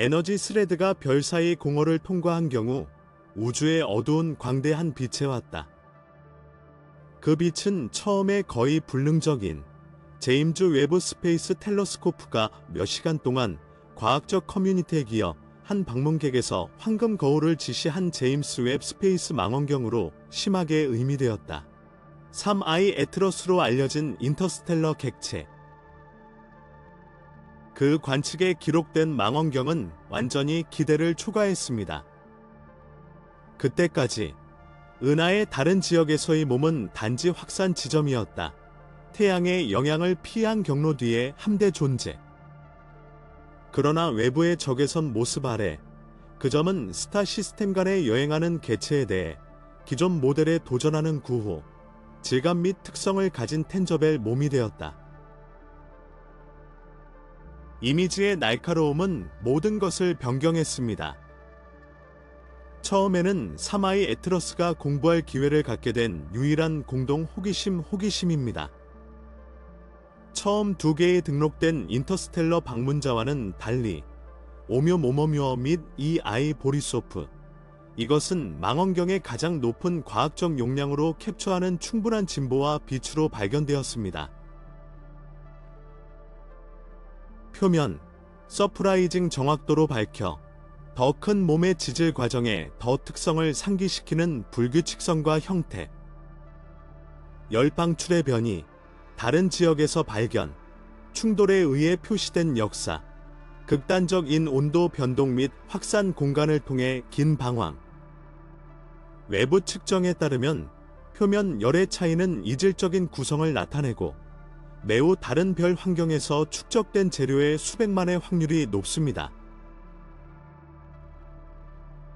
에너지 스레드가 별 사이 공허를 통과한 경우 우주의 어두운 광대한 빛에 왔다. 그 빛은 처음에 거의 불능적인 제임즈 웨브 스페이스 텔레스코프가 몇 시간 동안 과학적 커뮤니티에 기여 한 방문객에서 황금 거울을 지시한 제임스 웹 스페이스 망원경으로 심하게 의미되었다. 3I 애트러스로 알려진 인터스텔러 객체. 그 관측에 기록된 망원경은 완전히 기대를 초과했습니다. 그때까지 은하의 다른 지역에서의 몸은 단지 확산 지점이었다. 태양의 영향을 피한 경로 뒤에 함대 존재. 그러나 외부의 적외선 모습 아래 그 점은 스타 시스템 간에 여행하는 개체에 대해 기존 모델에 도전하는 구호, 질감 및 특성을 가진 텐저벨 몸이 되었다. 이미지의 날카로움은 모든 것을 변경했습니다. 처음에는 3I 애트러스가 공부할 기회를 갖게 된 유일한 공동 호기심입니다. 처음 2개의 등록된 인터스텔러 방문자와는 달리 오묘모모묘 및 EI 보리소프, 이것은 망원경의 가장 높은 과학적 용량으로 캡처하는 충분한 진보와 빛으로 발견되었습니다. 표면, 서프라이징 정확도로 밝혀 더 큰 몸의 지질 과정에 더 특성을 상기시키는 불규칙성과 형태, 열방출의 변이, 다른 지역에서 발견, 충돌에 의해 표시된 역사, 극단적인 온도 변동 및 확산 공간을 통해 긴 방황. 외부 측정에 따르면 표면 열의 차이는 이질적인 구성을 나타내고 매우 다른 별 환경에서 축적된 재료의 수백만의 확률이 높습니다.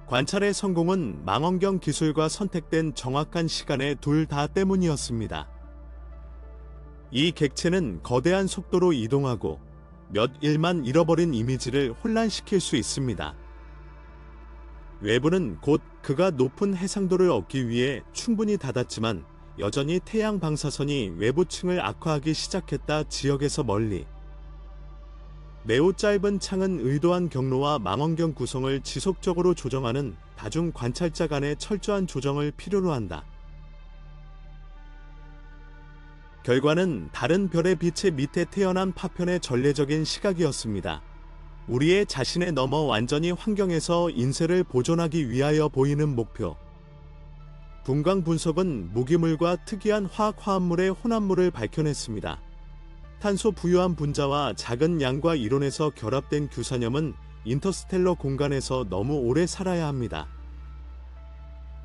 관찰의 성공은 망원경 기술과 선택된 정확한 시간의 둘 다 때문이었습니다. 이 객체는 거대한 속도로 이동하고 몇 일만 잃어버린 이미지를 혼란시킬 수 있습니다. 외부는 곧 그가 높은 해상도를 얻기 위해 충분히 닫았지만 여전히 태양 방사선이 외부층을 악화하기 시작했다. 지역에서 멀리. 매우 짧은 창은 의도한 경로와 망원경 구성을 지속적으로 조정하는 다중 관찰자 간의 철저한 조정을 필요로 한다. 결과는 다른 별의 빛의 밑에 태어난 파편의 전례적인 시각이었습니다. 우리의 자신에 넘어 완전히 환경에서 인쇄를 보존하기 위하여 보이는 목표. 분광 분석은 무기물과 특이한 화학화합물의 혼합물을 밝혀냈습니다. 탄소 부유한 분자와 작은 양과 이론에서 결합된 규산염은 인터스텔러 공간에서 너무 오래 살아야 합니다.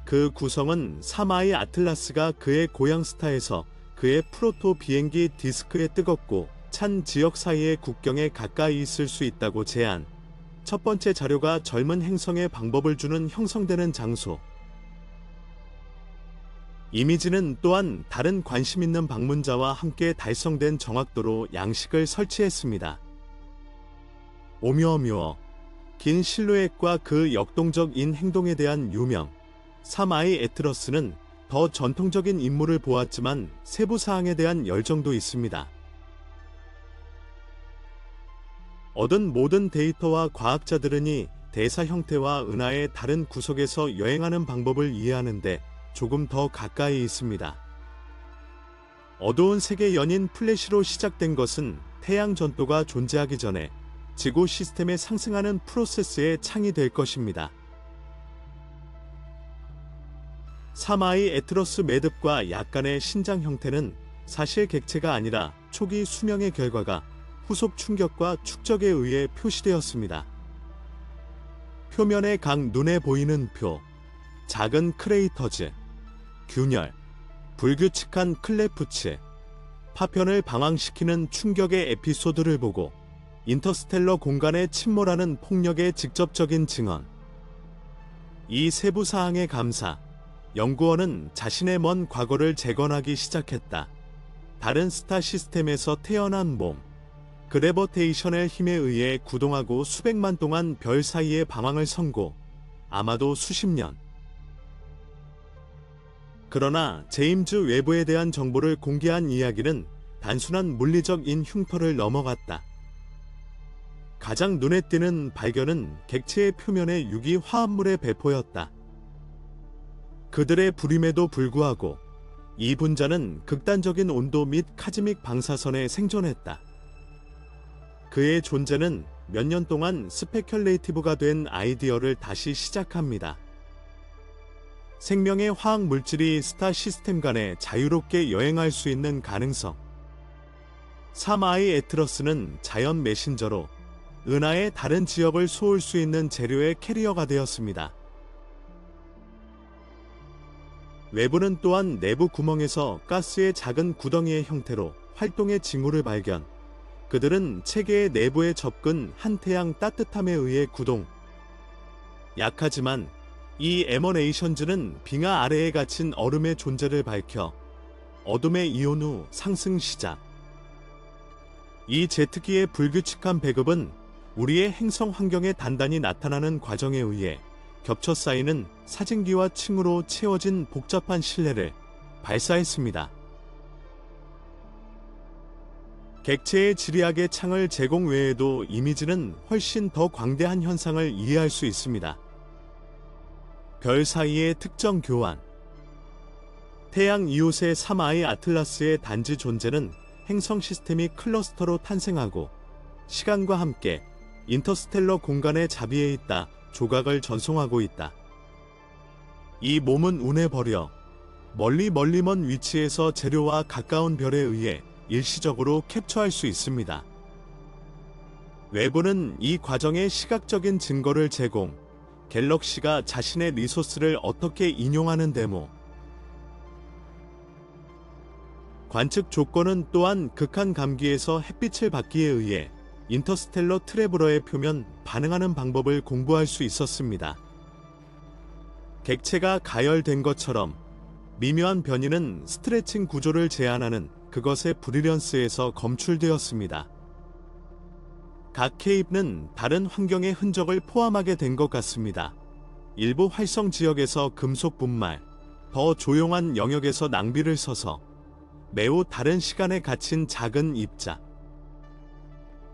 그 구성은 3I 아틀라스가 그의 고향 스타에서 그의 프로토 비행기 디스크의 뜨겁고 찬 지역 사이의 국경에 가까이 있을 수 있다고 제안. 첫 번째 자료가 젊은 행성의 방법을 주는 형성되는 장소. 이미지는 또한 다른 관심 있는 방문자와 함께 달성된 정확도로 양식을 설치했습니다. 오묘오묘, 긴 실루엣과 그 역동적인 행동에 대한 유명. 3I 애트러스는 더 전통적인 인물을 보았지만 세부 사항에 대한 열정도 있습니다. 얻은 모든 데이터와 과학자들은 이 대사 형태와 은하의 다른 구석에서 여행하는 방법을 이해하는데 조금 더 가까이 있습니다. 어두운 세계 연인 플래시로 시작된 것은 태양 전도가 존재하기 전에 지구 시스템에 상승하는 프로세스의 창이 될 것입니다. 3I 애트러스 매듭과 약간의 신장 형태는 사실 객체가 아니라 초기 수명의 결과가 후속 충격과 축적에 의해 표시되었습니다. 표면의 각 눈에 보이는 표, 작은 크레이터즈, 균열, 불규칙한 클레프츠, 파편을 방황시키는 충격의 에피소드를 보고 인터스텔러 공간에 침몰하는 폭력의 직접적인 증언. 이 세부 사항에 감사, 연구원은 자신의 먼 과거를 재건하기 시작했다. 다른 스타 시스템에서 태어난 몸, 그래버테이션의 힘에 의해 구동하고 수백만 동안 별 사이의 방황을 선고, 아마도 수십 년. 그러나 제임즈 웨브에 대한 정보를 공개한 이야기는 단순한 물리적인 흉터를 넘어갔다. 가장 눈에 띄는 발견은 객체의 표면의 유기 화합물의 배포였다. 그들의 불임에도 불구하고 이 분자는 극단적인 온도 및 카즈믹 방사선에 생존했다. 그의 존재는 몇 년 동안 스페큘레이티브가 된 아이디어를 다시 시작합니다. 생명의 화학 물질이 스타 시스템 간에 자유롭게 여행할 수 있는 가능성. 3I 에트러스는 자연 메신저로 은하의 다른 지역을 쏘을 수 있는 재료의 캐리어가 되었습니다. 외부는 또한 내부 구멍에서 가스의 작은 구덩이의 형태로 활동의 징후를 발견. 그들은 체계의 내부에 접근 한 태양 따뜻함에 의해 구동. 약하지만 이 에머네이션즈는 빙하 아래에 갇힌 얼음의 존재를 밝혀 어둠의 이온 후 상승 시작. 이 제트기의 불규칙한 배급은 우리의 행성 환경에 단단히 나타나는 과정에 의해 겹쳐 쌓이는 사진기와 층으로 채워진 복잡한 실내를 발사했습니다. 객체의 지리학의 창을 제공 외에도 이미지는 훨씬 더 광대한 현상을 이해할 수 있습니다. 별 사이의 특정 교환. 태양 이웃의 3I 아틀라스의 단지 존재는 행성 시스템이 클러스터로 탄생하고 시간과 함께 인터스텔러 공간의 자비에 있다 조각을 전송하고 있다. 이 몸은 운에 버려 멀리 먼 위치에서 재료와 가까운 별에 의해 일시적으로 캡처할 수 있습니다. 외부는 이 과정의 시각적인 증거를 제공, 갤럭시가 자신의 리소스를 어떻게 인용하는 데모. 관측 조건은 또한 극한 감기에서 햇빛을 받기에 의해 인터스텔러 트래블러의 표면 반응하는 방법을 공부할 수 있었습니다. 객체가 가열된 것처럼 미묘한 변이는 스트레칭 구조를 제한하는 그것의 브릴리언스에서 검출되었습니다. 각 케이프는 다른 환경의 흔적을 포함하게 된 것 같습니다. 일부 활성 지역에서 금속 분말, 더 조용한 영역에서 낭비를 써서 매우 다른 시간에 갇힌 작은 입자.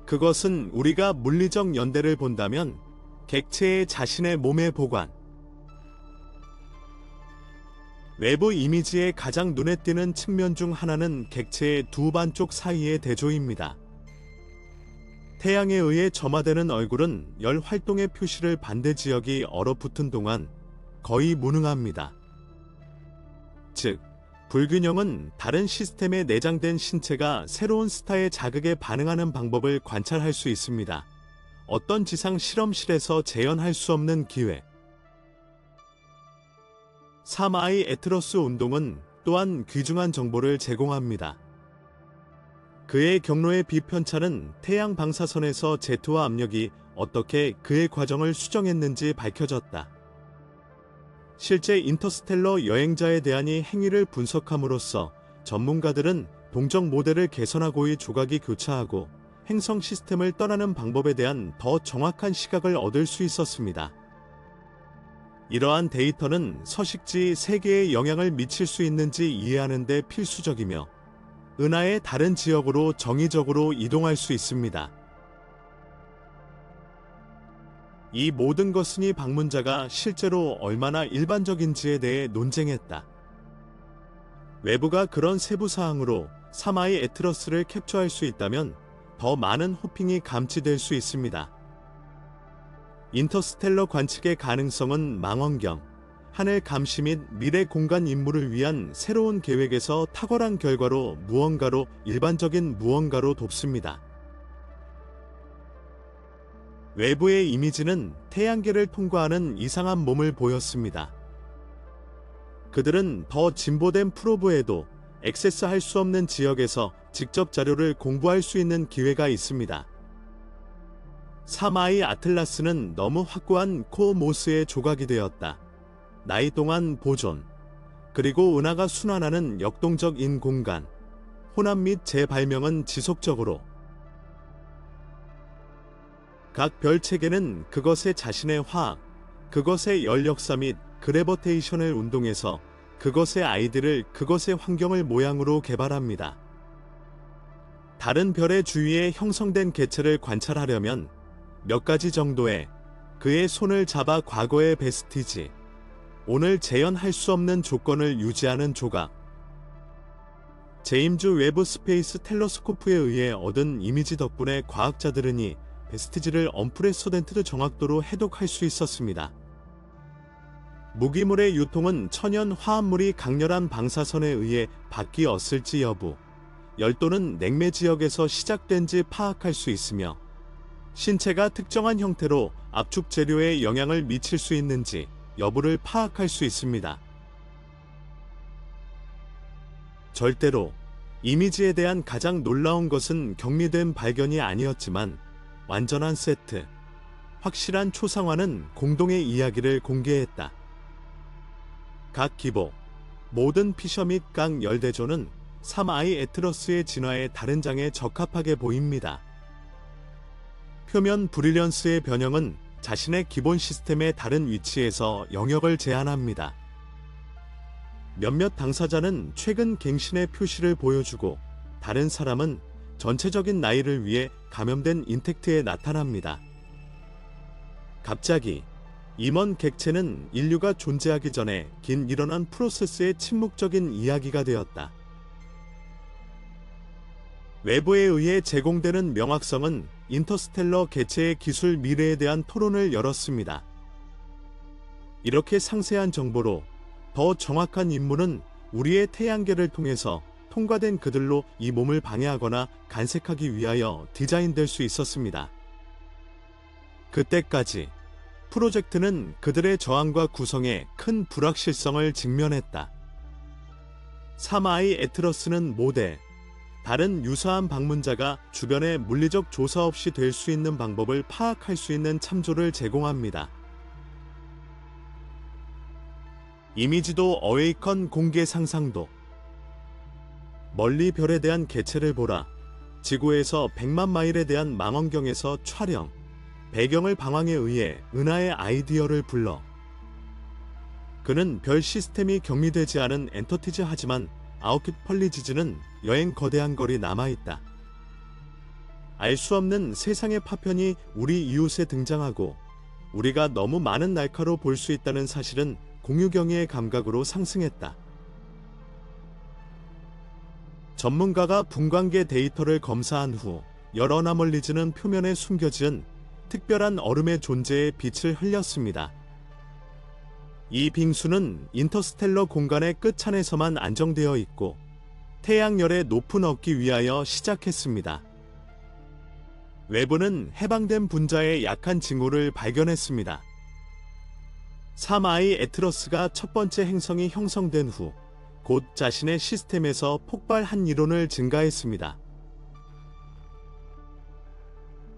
그것은 우리가 물리적 연대를 본다면 객체의 자신의 몸의 보관. 외부 이미지의 가장 눈에 띄는 측면 중 하나는 객체의 두 반쪽 사이의 대조입니다. 태양에 의해 점화되는 얼굴은 열 활동의 표시를 반대 지역이 얼어붙은 동안 거의 무능합니다. 즉, 불균형은 다른 시스템에 내장된 신체가 새로운 스타의 자극에 반응하는 방법을 관찰할 수 있습니다. 어떤 지상 실험실에서 재현할 수 없는 기회. 3I 에트러스 운동은 또한 귀중한 정보를 제공합니다. 그의 경로의 비편차는 태양 방사선에서 제트와 압력이 어떻게 그의 과정을 수정했는지 밝혀졌다. 실제 인터스텔러 여행자에 대한 이 행위를 분석함으로써 전문가들은 동적 모델을 개선하고의 조각이 교차하고 행성 시스템을 떠나는 방법에 대한 더 정확한 시각을 얻을 수 있었습니다. 이러한 데이터는 서식지 세계에 영향을 미칠 수 있는지 이해하는 데 필수적이며 은하의 다른 지역으로 정의적으로 이동할 수 있습니다. 이 모든 것은 이 방문자가 실제로 얼마나 일반적인지에 대해 논쟁했다. 외부가 그런 세부 사항으로 3I 에트러스를 캡처할 수 있다면 더 많은 호핑이 감지될 수 있습니다. 인터스텔러 관측의 가능성은 망원경, 하늘 감시 및 미래 공간 임무를 위한 새로운 계획에서 탁월한 결과로 무언가로 일반적인 무언가로 돕습니다. 외부의 이미지는 태양계를 통과하는 이상한 몸을 보였습니다. 그들은 더 진보된 프로브에도 액세스할 수 없는 지역에서 직접 자료를 공부할 수 있는 기회가 있습니다. 3I 아틀라스는 너무 확고한 코모스의 조각이 되었다. 나이 동안 보존, 그리고 은하가 순환하는 역동적인 공간, 혼합 및 재발명은 지속적으로. 각 별 체계는 그것의 자신의 화학, 그것의 열 역사 및 그래버테이션을 운동해서 그것의 아이들을 그것의 환경을 모양으로 개발합니다. 다른 별의 주위에 형성된 개체를 관찰하려면 몇 가지 정도의 그의 손을 잡아 과거의 베스티지, 오늘 재현할 수 없는 조건을 유지하는 조각. 제임즈 웨브 스페이스 텔레스코프에 의해 얻은 이미지 덕분에 과학자들은 이 베스티지를 언프레서덴트드 정확도로 해독할 수 있었습니다. 무기물의 유통은 천연 화합물이 강렬한 방사선에 의해 바뀌었을지 여부, 열 또는 냉매 지역에서 시작된지 파악할 수 있으며 신체가 특정한 형태로 압축 재료에 영향을 미칠 수 있는지 여부를 파악할 수 있습니다. 절대로 이미지에 대한 가장 놀라운 것은 격리된 발견이 아니었지만 완전한 세트, 확실한 초상화는 공동의 이야기를 공개했다. 각 기복, 모든 피셔 및 각 열대조는 3I 애트러스의 진화의 다른 장에 적합하게 보입니다. 표면 브릴리언스의 변형은 자신의 기본 시스템의 다른 위치에서 영역을 제한합니다. 몇몇 당사자는 최근 갱신의 표시를 보여주고 다른 사람은 전체적인 나이를 위해 감염된 인텍트에 나타납니다. 갑자기 임원 객체는 인류가 존재하기 전에 긴 일어난 프로세스의 침묵적인 이야기가 되었다. 외부에 의해 제공되는 명확성은 인터스텔러 개체의 기술 미래에 대한 토론을 열었습니다. 이렇게 상세한 정보로 더 정확한 임무는 우리의 태양계를 통해서 통과된 그들로 이 몸을 방해하거나 간색하기 위하여 디자인될 수 있었습니다. 그때까지 프로젝트는 그들의 저항과 구성에 큰 불확실성을 직면했다. 3I 애트러스는 모델, 다른 유사한 방문자가 주변의 물리적 조사 없이 될 수 있는 방법을 파악할 수 있는 참조를 제공합니다. 이미지도 어웨이컨 공개 상상도. 멀리 별에 대한 개체를 보라. 지구에서 100만 마일에 대한 망원경에서 촬영. 배경을 방황에 의해 은하의 아이디어를 불러. 그는 별 시스템이 격리되지 않은 엔터티즈 하지만 아웃킷 펄리지즈는 여행 거대한 거리 남아있다. 알 수 없는 세상의 파편이 우리 이웃에 등장하고 우리가 너무 많은 날카로 볼 수 있다는 사실은 공유경이의 감각으로 상승했다. 전문가가 분광계 데이터를 검사한 후 여러 나멀리즈는 표면에 숨겨진 특별한 얼음의 존재에 빛을 흘렸습니다. 이 빙수는 인터스텔러 공간의 끝찬에서만 안정되어 있고 태양열의 높은 얻기 위하여 시작했습니다. 외부는 해방된 분자의 약한 징후를 발견했습니다. 3I 애트러스가 첫 번째 행성이 형성된 후 곧 자신의 시스템에서 폭발한 이론을 증가했습니다.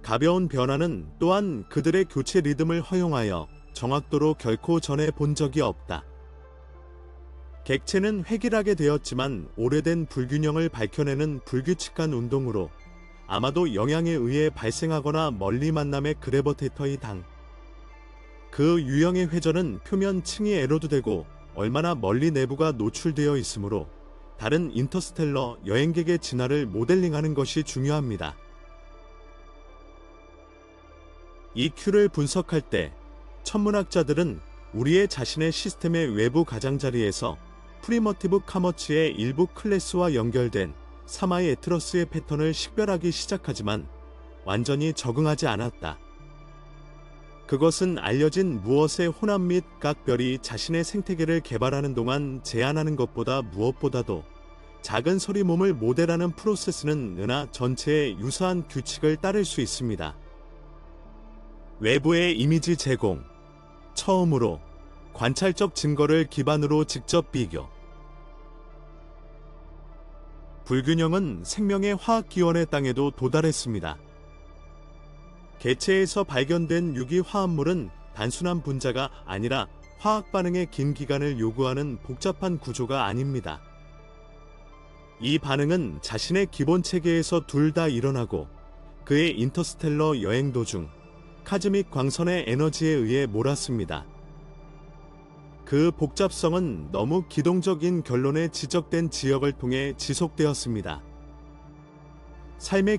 가벼운 변화는 또한 그들의 교체 리듬을 허용하여 정확도로 결코 전에 본 적이 없다. 객체는 획일하게 되었지만 오래된 불균형을 밝혀내는 불규칙한 운동으로 아마도 영향에 의해 발생하거나 멀리 만남의 그래버테이터의 당. 그 유형의 회전은 표면 층이 에로드되고 얼마나 멀리 내부가 노출되어 있으므로 다른 인터스텔러 여행객의 진화를 모델링하는 것이 중요합니다. 이 큐를 분석할 때 천문학자들은 우리의 자신의 시스템의 외부 가장자리에서 프리머티브 카머치의 일부 클래스와 연결된 3I 애트러스의 패턴을 식별하기 시작하지만 완전히 적응하지 않았다. 그것은 알려진 무엇의 혼합 및 각 별이 자신의 생태계를 개발하는 동안 제한하는 것보다 무엇보다도 작은 소리 몸을 모델하는 프로세스는 은하 전체의 유사한 규칙을 따를 수 있습니다. 외부의 이미지 제공, 처음으로 관찰적 증거를 기반으로 직접 비교. 불균형은 생명의 화학기원의 땅에도 도달했습니다. 개체에서 발견된 유기화합물은 단순한 분자가 아니라 화학 반응의 긴 기간을 요구하는 복잡한 구조가 아닙니다. 이 반응은 자신의 기본 체계에서 둘 다 일어나고 그의 인터스텔러 여행 도중 카즈믹 광선의 에너지에 의해 몰았습니다. 그 복잡성은 너무 기동적인 결론에 지적된 지역을 통해 지속되었습니다. 삶의